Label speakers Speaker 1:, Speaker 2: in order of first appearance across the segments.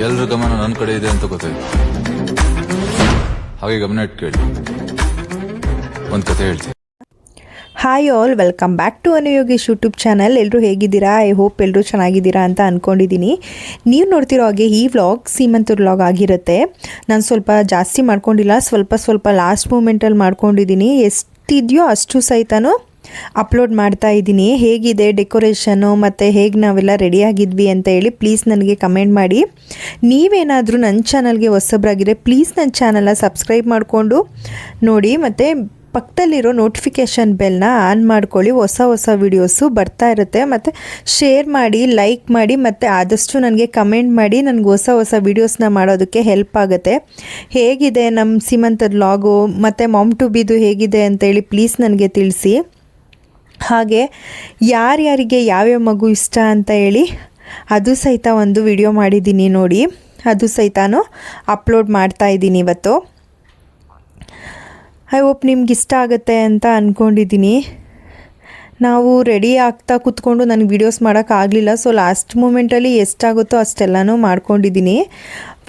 Speaker 1: ಎಲ್ಲರ ಗಮನ ನನ್ನ ಕಡೆ ಇದೆ ಅಂತ ಗೊತ್ತಾಯ್ತು. ಹಾಗೆ ಗಮನ ಇಟ್ಟು ಕೇಳಿ, ಒಂದು ಕತೆ ಹೇಳ್ತೀನಿ.
Speaker 2: Hi all, welcome back to Anu Yogesh YouTube channel. ಎಲ್ಲರೂ ಹೇಗಿದ್ದೀರಾ? ಐ ಹೋಪ್ ಎಲ್ಲರೂ ಚೆನ್ನಾಗಿದ್ದೀರಾ ಅಂತ ಅಂದ್ಕೊಂಡಿದ್ದೀನಿ. ನೀವು ನೋಡ್ತಿರೋ ಹಾಗೆ ಈ ವ್ಲಾಗ್ ಸೀಮಂತ ವ್ಲಾಗ್ ಆಗಿರುತ್ತೆ. ನಾನು ಸ್ವಲ್ಪ ಜಾಸ್ತಿ ಮಾಡ್ಕೊಂಡಿಲ್ಲ, ಸ್ವಲ್ಪ ಲಾಸ್ಟ್ ಮೂಮೆಂಟಲ್ಲಿ ಮಾಡ್ಕೊಂಡಿದ್ದೀನಿ. ಎಷ್ಟಿದೆಯೋ ಅಷ್ಟು ಸಹಿತನೂ ಅಪ್ಲೋಡ್ ಮಾಡ್ತಾ ಇದ್ದೀನಿ. ಹೇಗಿದೆ ಡೆಕೋರೇಷನು ಮತ್ತು ಹೇಗೆ ನಾವೆಲ್ಲ ರೆಡಿಯಾಗಿದ್ವಿ ಅಂತ ಹೇಳಿ ಪ್ಲೀಸ್ ನನಗೆ ಕಮೆಂಟ್ ಮಾಡಿ. ನೀವೇನಾದರೂ ನನ್ನ ಚಾನಲ್ಗೆ ಹೊಸಬ್ರಾಗಿದ್ರೆ ಪ್ಲೀಸ್ ನನ್ನ ಚಾನಲ್ನ ಸಬ್ಸ್ಕ್ರೈಬ್ ಮಾಡಿಕೊಂಡು ನೋಡಿ, ಮತ್ತು ಪಕ್ಕದಲ್ಲಿರೋ ನೋಟಿಫಿಕೇಷನ್ ಬೆಲ್ನ ಆನ್ ಮಾಡ್ಕೊಳ್ಳಿ. ಹೊಸ ವೀಡಿಯೋಸು ಬರ್ತಾ ಇರುತ್ತೆ. ಮತ್ತು ಶೇರ್ ಮಾಡಿ, ಲೈಕ್ ಮಾಡಿ, ಮತ್ತು ಆದಷ್ಟು ನನಗೆ ಕಮೆಂಟ್ ಮಾಡಿ. ನನಗೆ ಹೊಸ ವೀಡಿಯೋಸ್ನ ಮಾಡೋದಕ್ಕೆ ಹೆಲ್ಪ್ ಆಗುತ್ತೆ. ಹೇಗಿದೆ ನಮ್ಮ ಸೀಮಂತದ ವ್ಲಾಗು ಮತ್ತು ಮಾಮ್ ಟು ಬಿದು ಹೇಗಿದೆ ಅಂತೇಳಿ ಪ್ಲೀಸ್ ನನಗೆ ತಿಳಿಸಿ. ಹಾಗೆ ಯಾರ್ಯಾರಿಗೆ ಯಾವ್ಯಾವ ಮಗು ಇಷ್ಟ ಅಂತ ಹೇಳಿ ಅದು ಸಹಿತ ಒಂದು ವಿಡಿಯೋ ಮಾಡಿದ್ದೀನಿ ನೋಡಿ, ಅದು ಸಹಿತನೂ ಅಪ್ಲೋಡ್ ಮಾಡ್ತಾ ಇದ್ದೀನಿ ಇವತ್ತು. ಐ ಹೋಪ್ ನಿಮ್ಗೆ ಇಷ್ಟ ಆಗುತ್ತೆ ಅಂತ ಅಂದ್ಕೊಂಡಿದ್ದೀನಿ. ನಾವು ರೆಡಿ ಆಗ್ತಾ ಕೂತ್ಕೊಂಡು ನನಗೆ ವೀಡಿಯೋಸ್ ಮಾಡೋಕ್ಕಾಗಲಿಲ್ಲ. ಸೊ ಲಾಸ್ಟ್ ಮೂಮೆಂಟಲ್ಲಿ ಎಷ್ಟಾಗುತ್ತೋ ಅಷ್ಟೆಲ್ಲನೂ ಮಾಡ್ಕೊಂಡಿದ್ದೀನಿ.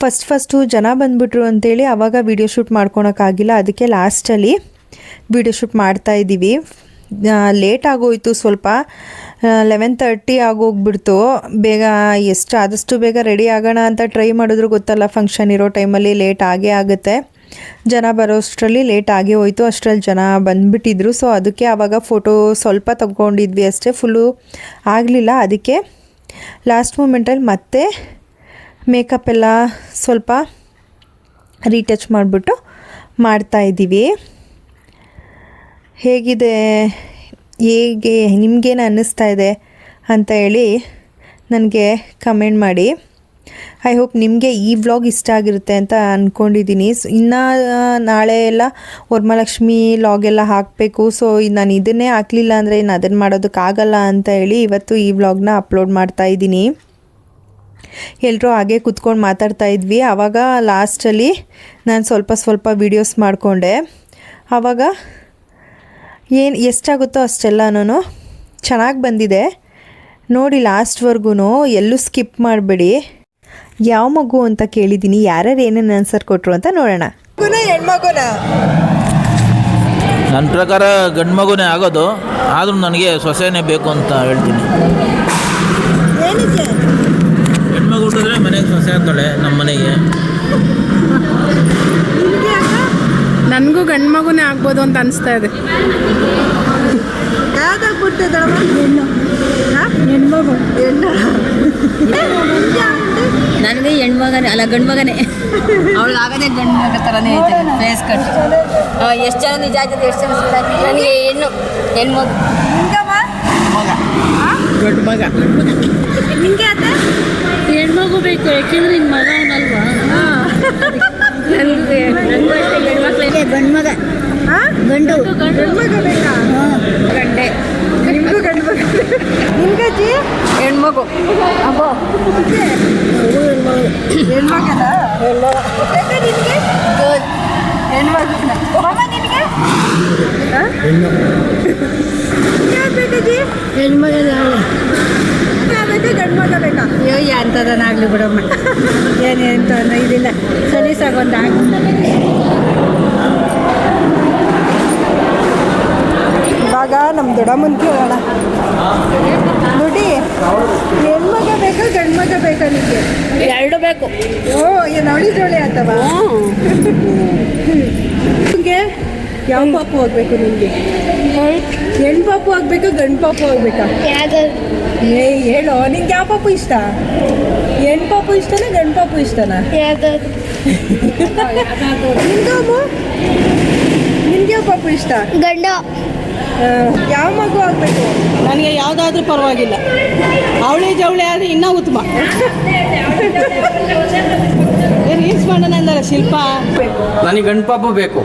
Speaker 2: ಫಸ್ಟು ಜನ ಬಂದುಬಿಟ್ರು ಅಂತೇಳಿ ಆವಾಗ ವೀಡಿಯೋ ಶೂಟ್ ಮಾಡ್ಕೊಳಕ್ಕಾಗಿಲ್ಲ. ಅದಕ್ಕೆ ಲಾಸ್ಟಲ್ಲಿ ವೀಡಿಯೋ ಶೂಟ್ ಮಾಡ್ತಾಯಿದ್ದೀವಿ. ಲೇಟ್ ಆಗೋಯಿತು, ಸ್ವಲ್ಪ 11:30 ಆಗೋಗ್ಬಿಡ್ತು. ಬೇಗ ಆದಷ್ಟು ಬೇಗ ರೆಡಿ ಆಗೋಣ ಅಂತ ಟ್ರೈ ಮಾಡಿದ್ರು ಗೊತ್ತಲ್ಲ, ಫಂಕ್ಷನ್ ಇರೋ ಟೈಮಲ್ಲಿ ಲೇಟ್ ಆಗೇ ಆಗುತ್ತೆ. ಜನ ಬರೋಷ್ಟರಲ್ಲಿ ಲೇಟ್ ಆಗೇ ಹೋಯಿತು. ಅಷ್ಟರಲ್ಲಿ ಜನ ಬಂದುಬಿಟ್ಟಿದ್ರು. ಸೊ ಅದಕ್ಕೆ ಆವಾಗ ಫೋಟೋ ಸ್ವಲ್ಪ ತಗೊಂಡಿದ್ವಿ ಅಷ್ಟೇ, ಫುಲ್ಲು ಆಗಲಿಲ್ಲ. ಅದಕ್ಕೆ ಲಾಸ್ಟ್ ಮೂಮೆಂಟಲ್ಲಿ ಮತ್ತೆ ಮೇಕಪ್ ಎಲ್ಲ ಸ್ವಲ್ಪ ರೀಟಚ್ ಮಾಡಿಬಿಟ್ಟು ಮಾಡ್ತಾಯಿದ್ದೀವಿ. ಹೇಗೆ ನಿಮಗೇನು ಅನ್ನಿಸ್ತಾ ಇದೆ ಅಂತ ಹೇಳಿ ನನಗೆ ಕಮೆಂಟ್ ಮಾಡಿ. ಐ ಹೋಪ್ ನಿಮಗೆ ಈ ವ್ಲಾಗ್ ಇಷ್ಟ ಆಗಿರುತ್ತೆ ಅಂತ ಅಂದ್ಕೊಂಡಿದ್ದೀನಿ. ಇನ್ನು ನಾಳೆ ಎಲ್ಲ ವರಮಹಾಲಕ್ಷ್ಮಿ ವ್ಲಾಗೆಲ್ಲ ಹಾಕಬೇಕು. ಸೊ ನಾನು ಇದನ್ನೇ ಹಾಕಲಿಲ್ಲ ಅಂದರೆ ಇನ್ನು ಅದನ್ನು ಮಾಡೋದಕ್ಕಾಗಲ್ಲ ಅಂತ ಹೇಳಿ ಇವತ್ತು ಈ ವ್ಲಾಗ್ನ ಅಪ್ಲೋಡ್ ಮಾಡ್ತಾಯಿದ್ದೀನಿ. ಎಲ್ಲರೂ ಹಾಗೆ ಕೂತ್ಕೊಂಡು ಮಾತಾಡ್ತಾಯಿದ್ವಿ. ಆವಾಗ ಲಾಸ್ಟಲ್ಲಿ ನಾನು ಸ್ವಲ್ಪ ವೀಡಿಯೋಸ್ ಮಾಡಿಕೊಂಡೆ. ಆವಾಗ ಎಷ್ಟಾಗುತ್ತೋ ಅಷ್ಟೆಲ್ಲನೂ ಚೆನ್ನಾಗಿ ಬಂದಿದೆ ನೋಡಿ. ಲಾಸ್ಟ್ವರೆಗೂ ಎಲ್ಲೂ ಸ್ಕಿಪ್ ಮಾಡಬೇಡಿ. ಯಾವ ಮಗು ಅಂತ ಕೇಳಿದ್ದೀನಿ, ಯಾರ್ಯಾರು ಏನೇನು ಆನ್ಸರ್ ಕೊಟ್ಟರು ಅಂತ ನೋಡೋಣ. ಹೆಣ್ಮಗುನ
Speaker 3: ನನ್ನ ಪ್ರಕಾರ ಗಂಡು ಮಗುನೇ ಆಗೋದು, ಆದರೂ ನನಗೆ ಸೊಸೆನೇ ಬೇಕು ಅಂತ ಹೇಳ್ತೀನಿ. ಹೆಣ್ಮಗು ಹುಟ್ಟಿದ್ರೆ ಮನೆಗೆ ಸೊಸೆ ಆಗ್ತಾಳೆ ನಮ್ಮ ಮನೆಗೆ.
Speaker 4: ನನಗೂ ಗಂಡು ಮಗುನೇ ಆಗ್ಬೋದು ಅಂತ ಅನಿಸ್ತಾ ಇದೆ.
Speaker 5: ನನಗೆ ಹೆಣ್ಮಗನೇ ಅಲ್ಲ ಗಂಡು ಮಗನೇ. ಅವಳು ಆಗದೆ ಗಂಡು ಮಗ ಥರನೇ ಐತೆ ಫೇಸ್ ಕಟ್. ಎಷ್ಟು ಜನ ನಿಜ ಆಗ್ತದೆ, ಎಷ್ಟು ಜನ ಸುಳ್ಳು ಆಗ್ತದೆ. ನನಗೆ ಹೆಣ್ಮಗು
Speaker 4: ಗಂಡು ಮಗ.
Speaker 5: ನಿಮಗೆ ಅದ
Speaker 4: ಹೆಣ್ಮಗು ಬೇಕು, ಯಾಕೆಂದ್ರೆ ನಿನ್ನ ಮಗ ಅವನಲ್ವಾ.
Speaker 5: ನನಗೆ ಗಂಡು ಮಗ ಗಂಡು ಮಗ ಬೇಕಾ? ಗಂಡೆ. ನಿಮಗೂ ಗಂಡು ಮಗ. ನಿಮ್ಗಜ್ಜಿ ಹೆಣ್ಮಗು. ಅಬ್ಬೋ ಹೆಣ್ಮಗನ ನಿಮಗೆ ಹೆಣ್ಮಗನ ಮಗ ನಿಮಗೆ ಬೇಕಜ್ಜಿ? ಹೆಣ್ಮಗ ಬೇಕಾ ಗಂಡು ಮಗ ಬೇಕಾ? ಅಯ್ಯೋ ಅಂಥದನ್ನಾಗಲಿ ಬಿಡಮ್ಮ, ಏನೇಂತ ಇದಿಲ್ಲ, ಸಲೀಸಾಗೊಂದು ಆಗ.
Speaker 2: ಇವಾಗ ನಮ್ಮ ದೊಡ್ಡಮ್ಮನ ಕೇಳೋಣ ನೋಡಿ, ಹೆಣ್ಮಗ ಬೇಕಾ ಗಂಡು ಮಗ ಬೇಕಾ ನಿಮಗೆ?
Speaker 5: ಎರಡು ಬೇಕು.
Speaker 2: ಓ ಏನು ಅವಳಿದ್ರೊಳೆ ಅಥವಾ ನಿಮಗೆ ಯಾವ ಪಾಪು ಆಗಬೇಕು? ನಿಮಗೆ ಹೆಣ್ಣು ಪಾಪು ಆಗಬೇಕಾ ಗಂಡು ಪಾಪು ಆಗಬೇಕಾ? ಹೇಳೋ, ನಿಂಗೆ ಯಾವ ಪಾಪು ಇಷ್ಟ? ಹೆಣ್ಣು ಪಾಪು ಇಷ್ಟನಾ ಗಂಡು ಪಾಪು ಇಷ್ಟನಾ? ನಿಮ್ಗೆ ಯಾವ ಪಾಪು ಇಷ್ಟ?
Speaker 5: ಗಂಡ.
Speaker 2: ಯಾವ ಮಗು ಆಗಬೇಕು?
Speaker 4: ನನಗೆ ಯಾವುದಾದ್ರೂ ಪರವಾಗಿಲ್ಲ, ಅವಳಿ ಜವಳಿ ಆದರೆ ಇನ್ನೂ ಉತ್ತಮ. ರೀಲ್ಸ್ ಮಾಡೋಣ ಅಂದಲ್ಲ ಶಿಲ್ಪ.
Speaker 3: ನನಗೆ ಗಂಡು ಪಾಪು ಬೇಕು.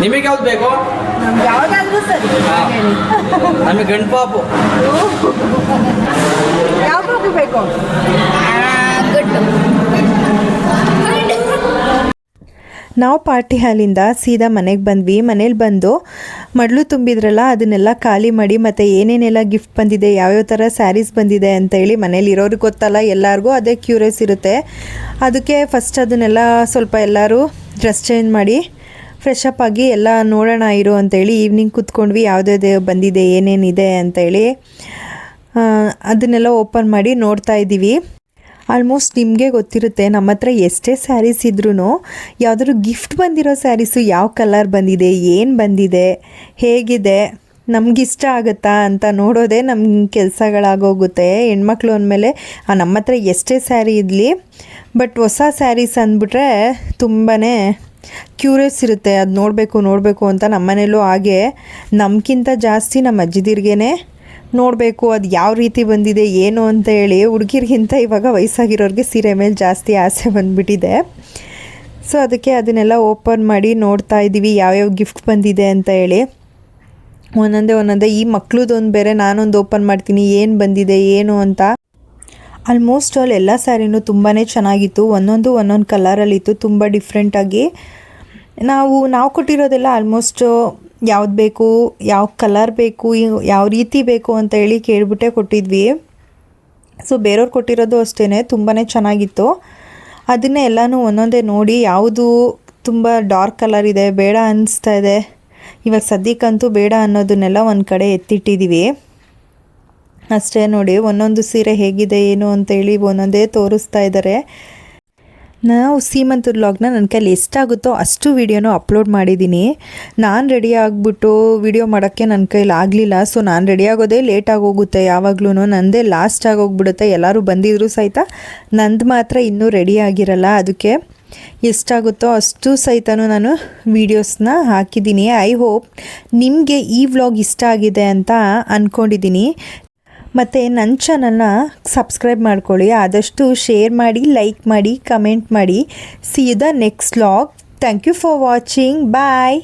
Speaker 3: ನಿಮಗೆ ಯಾವ್ದು ಬೇಕು?
Speaker 2: ನಮ್ಗೆ ಯಾವುದಾದ್ರೂ ಸರಿ.
Speaker 3: ನಮಗೆ ಗಂಡು ಪಾಪು.
Speaker 2: ಯಾವ ಪಾಪು ಬೇಕು? ನಾವು ಪಾರ್ಟಿ ಹಾಲಿಂದ ಸೀದಾ ಮನೆಗೆ ಬಂದ್ವಿ. ಮನೇಲಿ ಬಂದು ಮಡ್ಲು ತುಂಬಿದ್ರಲ್ಲ ಅದನ್ನೆಲ್ಲ ಖಾಲಿ ಮಾಡಿ ಮತ್ತು ಏನೇನೆಲ್ಲ ಗಿಫ್ಟ್ ಬಂದಿದೆ, ಯಾವ್ಯಾವ ಥರ ಸ್ಯಾರೀಸ್ ಬಂದಿದೆ ಅಂತೇಳಿ ಮನೇಲಿ ಇರೋರಿಗೆ ಗೊತ್ತಲ್ಲ, ಎಲ್ಲರಿಗೂ ಅದೇ ಕ್ಯೂರಿಯಸ್ ಇರುತ್ತೆ. ಅದಕ್ಕೆ ಫಸ್ಟ್ ಅದನ್ನೆಲ್ಲ ಸ್ವಲ್ಪ ಎಲ್ಲರೂ ಡ್ರೆಸ್ ಚೇಂಜ್ ಮಾಡಿ ಫ್ರೆಶ್ ಅಪ್ ಆಗಿ ಎಲ್ಲ ನೋಡೋಣ ಇರು ಅಂತೇಳಿ ಈವ್ನಿಂಗ್ ಕೂತ್ಕೊಂಡ್ವಿ. ಯಾವುದೇ ಬಂದಿದೆ ಏನೇನಿದೆ ಅಂತೇಳಿ ಅದನ್ನೆಲ್ಲ ಓಪನ್ ಮಾಡಿ ನೋಡ್ತಾ ಇದ್ದೀವಿ. ಆಲ್ಮೋಸ್ಟ್ ನಿಮಗೆ ಗೊತ್ತಿರುತ್ತೆ, ನಮ್ಮ ಹತ್ರ ಎಷ್ಟೇ ಸ್ಯಾರೀಸ್ ಇದ್ರೂ ಯಾವುದಾದ್ರು ಗಿಫ್ಟ್ ಬಂದಿರೋ ಸ್ಯಾರೀಸು ಯಾವ ಕಲರ್ ಬಂದಿದೆ, ಏನು ಬಂದಿದೆ, ಹೇಗಿದೆ, ನಮಗಿಷ್ಟ ಆಗುತ್ತಾ ಅಂತ ನೋಡೋದೇ ನಮ್ಮ ಕೆಲಸಗಳಾಗೋಗುತ್ತೆ. ಹೆಣ್ಮಕ್ಳು ಅಂದಮೇಲೆ ನಮ್ಮ ಹತ್ರ ಎಷ್ಟೇ ಸ್ಯಾರಿ ಇರಲಿ, ಬಟ್ ಹೊಸ ಸ್ಯಾರೀಸ್ ಅಂದ್ಬಿಟ್ರೆ ತುಂಬಾ ಕ್ಯೂರಿಯಸ್ ಇರುತ್ತೆ, ಅದು ನೋಡಬೇಕು ಅಂತ. ನಮ್ಮನೇಲೂ ಹಾಗೆ ನಮಗಿಂತ ಜಾಸ್ತಿ ನಮ್ಮ ಅಜ್ಜಿದಿರ್ಗೇ ನೋಡಬೇಕು ಅದು ಯಾವ ರೀತಿ ಬಂದಿದೆ ಏನು ಅಂತ ಹೇಳಿ. ಹುಡುಗಿರಿಗಿಂತ ಇವಾಗ ವಯಸ್ಸಾಗಿರೋರಿಗೆ ಸೀರೆ ಮೇಲೆ ಜಾಸ್ತಿ ಆಸೆ ಬಂದುಬಿಟ್ಟಿದೆ. ಸೊ ಅದಕ್ಕೆ ಅದನ್ನೆಲ್ಲ ಓಪನ್ ಮಾಡಿ ನೋಡ್ತಾ ಇದ್ದೀವಿ ಯಾವ್ಯಾವ ಗಿಫ್ಟ್ ಬಂದಿದೆ ಅಂತ ಹೇಳಿ. ಒಂದೊಂದೇ ಈ ಮಕ್ಳದೊಂದು ಬೇರೆ ನಾನೊಂದು ಓಪನ್ ಮಾಡ್ತೀನಿ ಏನು ಬಂದಿದೆ ಏನು ಅಂತ. ಆಲ್ಮೋಸ್ಟ್ ಆಲ್ ಎಲ್ಲ ಸ್ಯಾರಿನೂ ತುಂಬಾ ಚೆನ್ನಾಗಿತ್ತು, ಒಂದೊಂದು ಕಲರಲ್ಲಿತ್ತು, ತುಂಬ ಡಿಫ್ರೆಂಟಾಗಿ. ನಾವು ಕೊಟ್ಟಿರೋದೆಲ್ಲ ಆಲ್ಮೋಸ್ಟ್ ಯಾವ್ದು ಬೇಕು, ಯಾವ ಕಲರ್ ಬೇಕು, ಯಾವ ರೀತಿ ಬೇಕು ಅಂತ ಹೇಳಿ ಕೇಳಿಬಿಟ್ಟೆ ಕೊಟ್ಟಿದ್ವಿ. ಸೊ ಬೇರೆಯವ್ರು ಕೊಟ್ಟಿರೋದು ಅಷ್ಟೇ ತುಂಬಾ ಚೆನ್ನಾಗಿತ್ತು. ಅದನ್ನೇ ಎಲ್ಲನೂ ಒಂದೊಂದೇ ನೋಡಿ ಯಾವುದು ತುಂಬ ಡಾರ್ಕ್ ಕಲರ್ ಇದೆ ಬೇಡ ಅನ್ನಿಸ್ತಾ ಇದೆ, ಇವಾಗ ಸದ್ಯಕ್ಕಂತೂ ಬೇಡ ಅನ್ನೋದನ್ನೆಲ್ಲ ಒಂದು ಕಡೆ ಎತ್ತಿಟ್ಟಿದ್ದೀವಿ ಅಷ್ಟೇ. ನೋಡಿ ಒಂದೊಂದು ಸೀರೆ ಹೇಗಿದೆ ಏನು ಅಂತೇಳಿ ಒಂದೊಂದೇ ತೋರಿಸ್ತಾ ಇದ್ದಾರೆ. ನಾವು ಸೀಮಂತ ವ್ಲಾಗ್ನ ನನ್ನ ಕೈಲಿ ಎಷ್ಟಾಗುತ್ತೋ ಅಷ್ಟು ವೀಡಿಯೋನೂ ಅಪ್ಲೋಡ್ ಮಾಡಿದ್ದೀನಿ. ನಾನು ರೆಡಿ ಆಗಿಬಿಟ್ಟು ವೀಡಿಯೋ ಮಾಡೋಕ್ಕೆ ನನ್ನ ಕೈಲಿ ಆಗಲಿಲ್ಲ. ಸೊ ನಾನು ರೆಡಿ ಆಗೋದೇ ಲೇಟಾಗಿ ಹೋಗುತ್ತೆ, ಯಾವಾಗ್ಲೂ ನನ್ನದೇ ಲಾಸ್ಟ್ ಆಗೋಗ್ಬಿಡುತ್ತೆ. ಎಲ್ಲರೂ ಬಂದಿದ್ರು ಸಹಿತ ನಂದು ಮಾತ್ರ ಇನ್ನೂ ರೆಡಿ ಆಗಿರಲ್ಲ. ಅದಕ್ಕೆ ಎಷ್ಟಾಗುತ್ತೋ ಅಷ್ಟು ಸಹಿತನೂ ನಾನು ವೀಡಿಯೋಸ್ನ ಹಾಕಿದ್ದೀನಿ. ಐ ಹೋಪ್ ನಿಮಗೆ ಈ ವ್ಲಾಗ್ ಇಷ್ಟ ಆಗಿದೆ ಅಂತ ಅಂದ್ಕೊಂಡಿದ್ದೀನಿ. ಮತ್ತು ನನ್ನ ಚಾನಲ್ನ ಸಬ್ಸ್ಕ್ರೈಬ್ ಮಾಡ್ಕೊಳ್ಳಿ, ಆದಷ್ಟು ಶೇರ್ ಮಾಡಿ, ಲೈಕ್ ಮಾಡಿ, ಕಮೆಂಟ್ ಮಾಡಿ. See you the next vlog. Thank you for watching. Bye.